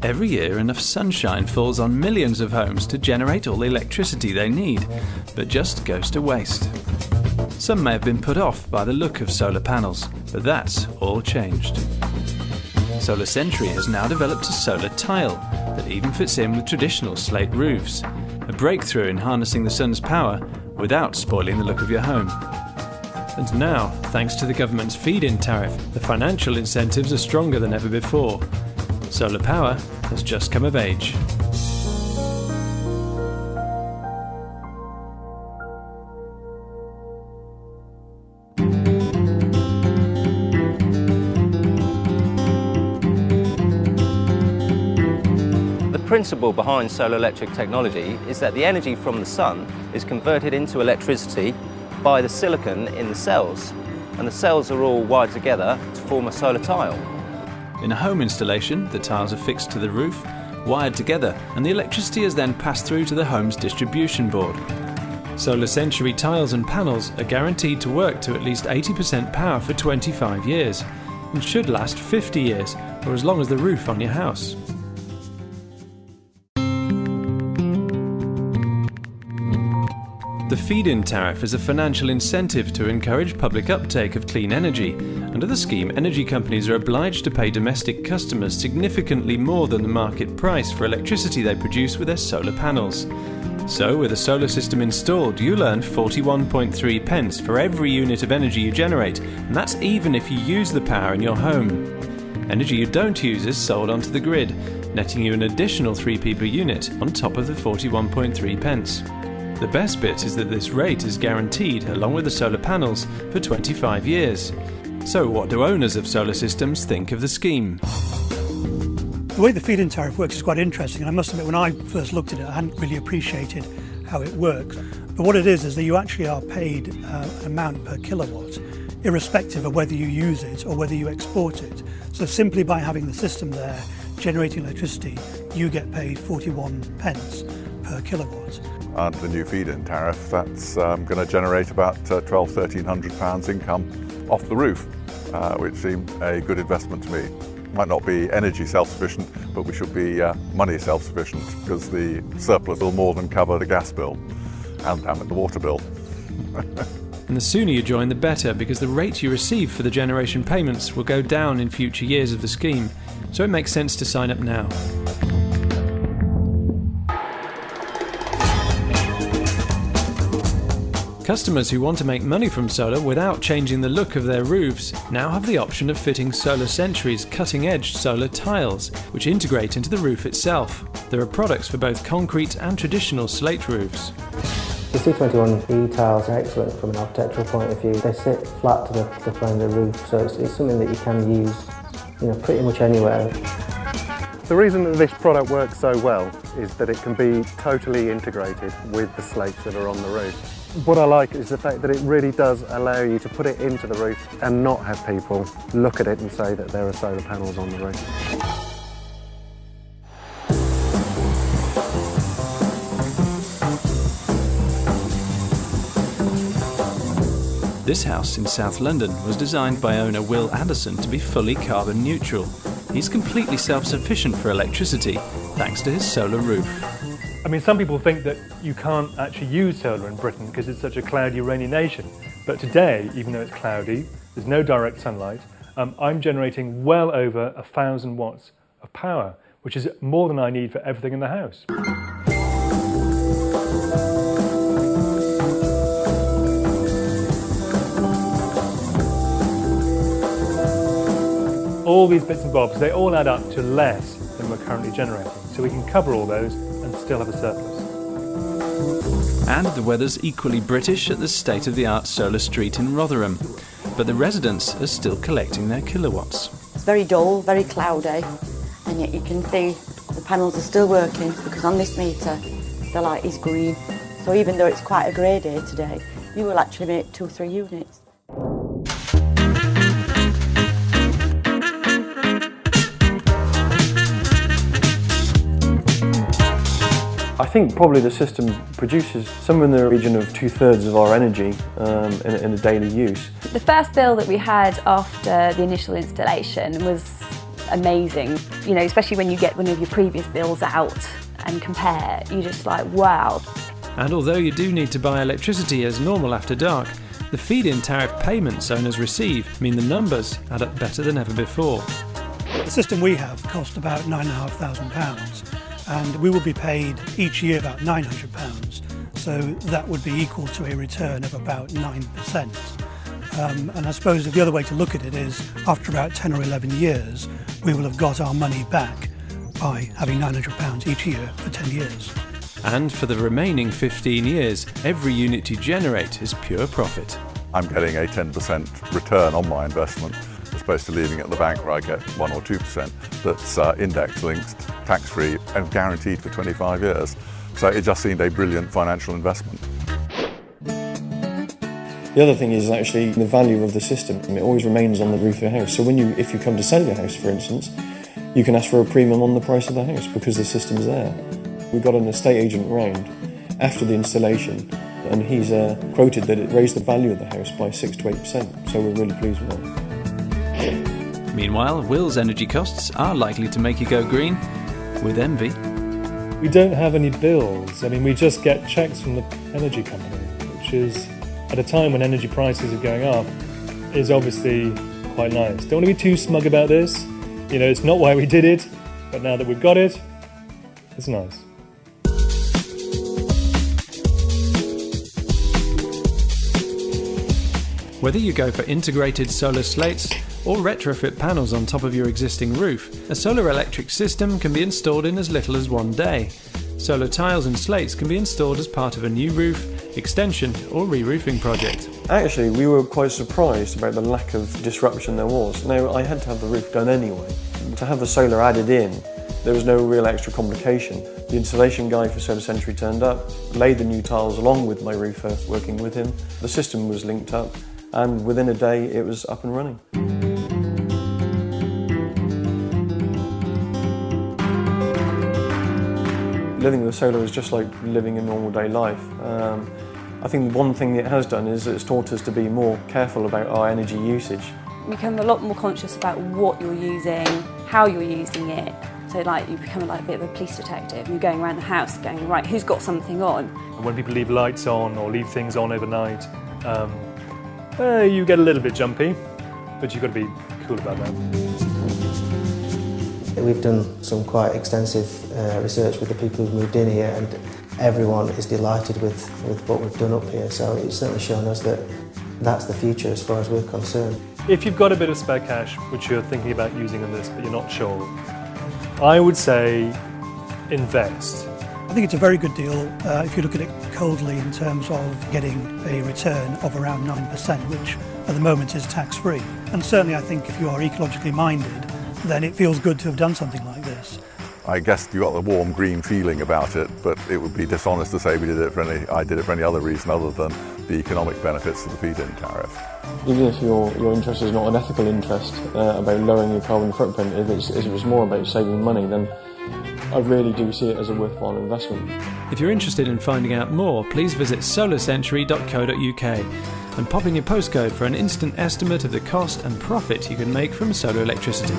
Every year enough sunshine falls on millions of homes to generate all the electricity they need, but just goes to waste. Some may have been put off by the look of solar panels, but that's all changed. Solar Century has now developed a solar tile that even fits in with traditional slate roofs, a breakthrough in harnessing the sun's power without spoiling the look of your home. And now, thanks to the government's feed-in tariff, the financial incentives are stronger than ever before. Solar power has just come of age. The principle behind solar electric technology is that the energy from the sun is converted into electricity by the silicon in the cells, and the cells are all wired together to form a solar tile. In a home installation, the tiles are fixed to the roof, wired together, and the electricity is then passed through to the home's distribution board. Solar Century tiles and panels are guaranteed to work to at least 80% power for 25 years, and should last 50 years, or as long as the roof on your house. The feed-in tariff is a financial incentive to encourage public uptake of clean energy. Under the scheme, energy companies are obliged to pay domestic customers significantly more than the market price for electricity they produce with their solar panels. So, with a solar system installed, you'll earn 41.3 pence for every unit of energy you generate, and that's even if you use the power in your home. Energy you don't use is sold onto the grid, netting you an additional 3p per unit on top of the 41.3 pence. The best bit is that this rate is guaranteed, along with the solar panels, for 25 years. So what do owners of solar systems think of the scheme? The way the feed-in tariff works is quite interesting, and I must admit when I first looked at it I hadn't really appreciated how it works. But what it is that you actually are paid an amount per kilowatt, irrespective of whether you use it or whether you export it. So simply by having the system there generating electricity, you get paid 41 pence per kilowatt. Under the new feed-in tariff, that's going to generate about £1,200–1,300 income off the roof, which seemed a good investment to me. Might not be energy self-sufficient, but we should be money self-sufficient, because the surplus will more than cover the gas bill and the water bill. And the sooner you join, the better, because the rate you receive for the generation payments will go down in future years of the scheme, so it makes sense to sign up now. Customers who want to make money from solar without changing the look of their roofs now have the option of fitting Solar Century's cutting-edge solar tiles, which integrate into the roof itself. There are products for both concrete and traditional slate roofs. The C21E tiles are excellent from an architectural point of view. They sit flat to the plane of the roof, so it's something that you can use, pretty much anywhere. The reason that this product works so well is that it can be totally integrated with the slates that are on the roof. What I like is the fact that it really does allow you to put it into the roof and not have people look at it and say that there are solar panels on the roof. This house in South London was designed by owner Will Addison to be fully carbon neutral. He's completely self-sufficient for electricity, thanks to his solar roof. I mean, some people think that you can't actually use solar in Britain because it's such a cloudy, rainy nation. But today, even though it's cloudy, there's no direct sunlight, I'm generating well over 1,000 watts of power, which is more than I need for everything in the house. All these bits and bobs, they all add up to less than we're currently generating. So we can cover all those and still have a surplus. And the weather's equally British at the state-of-the-art solar street in Rotherham. But the residents are still collecting their kilowatts. It's very dull, very cloudy, and yet you can see the panels are still working because on this meter the light is green. So even though it's quite a grey day today, you will actually make 2 or 3 units. I think probably the system produces somewhere in the region of 2/3 of our energy in a daily use. The first bill that we had after the initial installation was amazing. You know, especially when you get one of your previous bills out and compare, you're just like, wow. And although you do need to buy electricity as normal after dark, the feed-in tariff payments owners receive mean the numbers add up better than ever before. The system we have cost about £9,500 and we will be paid each year about £900, so that would be equal to a return of about 9%. And I suppose the other way to look at it is after about 10 or 11 years we will have got our money back by having £900 each year for 10 years. And for the remaining 15 years, every unit you generate is pure profit. I'm getting a 10% return on my investment, as opposed to leaving it at the bank where I get 1 or 2%. That's index-linked, tax-free and guaranteed for 25 years. So it just seemed a brilliant financial investment. The other thing is actually the value of the system. It always remains on the roof of your house. So if you come to sell your house, for instance, you can ask for a premium on the price of the house because the system's there. We got an estate agent round after the installation and he's quoted that it raised the value of the house by 6 to 8%, so we're really pleased with that. Meanwhile, Will's energy costs are likely to make you go green with envy. We don't have any bills. I mean, we just get checks from the energy company, which is, at a time when energy prices are going up, is obviously quite nice. Don't want to be too smug about this. You know, it's not why we did it, but now that we've got it, it's nice. Whether you go for integrated solar slates or retrofit panels on top of your existing roof, a solar electric system can be installed in as little as 1 day. Solar tiles and slates can be installed as part of a new roof, extension or re-roofing project. Actually, we were quite surprised about the lack of disruption there was. Now, I had to have the roof done anyway. To have the solar added in, there was no real extra complication. The installation guy for Solar Century turned up, laid the new tiles along with my roofer working with him. The system was linked up and within a day it was up and running. Living with solar is just like living a normal day life. I think one thing it has done is it's taught us to be more careful about our energy usage. You become a lot more conscious about what you're using, how you're using it. So like you become like a bit of a police detective. You're going around the house going, right, who's got something on? When people leave lights on or leave things on overnight, you get a little bit jumpy, but you've got to be cool about that. We've done some quite extensive research with the people who've moved in here, and everyone is delighted with what we've done up here, so it's certainly shown us that that's the future as far as we're concerned. If you've got a bit of spare cash, which you're thinking about using on this, but you're not sure, I would say invest. I think it's a very good deal if you look at it coldly in terms of getting a return of around 9%, which at the moment is tax-free. And certainly I think if you are ecologically minded, then it feels good to have done something like this. I guess you got the warm green feeling about it, but it would be dishonest to say I did it for any other reason other than the economic benefits of the feed-in tariff. Even if your interest is not an ethical interest about lowering your carbon footprint, if it was more about saving money, then I really do see it as a worthwhile investment. If you're interested in finding out more, please visit solarcentury.co.uk and pop in your postcode for an instant estimate of the cost and profit you can make from solar electricity.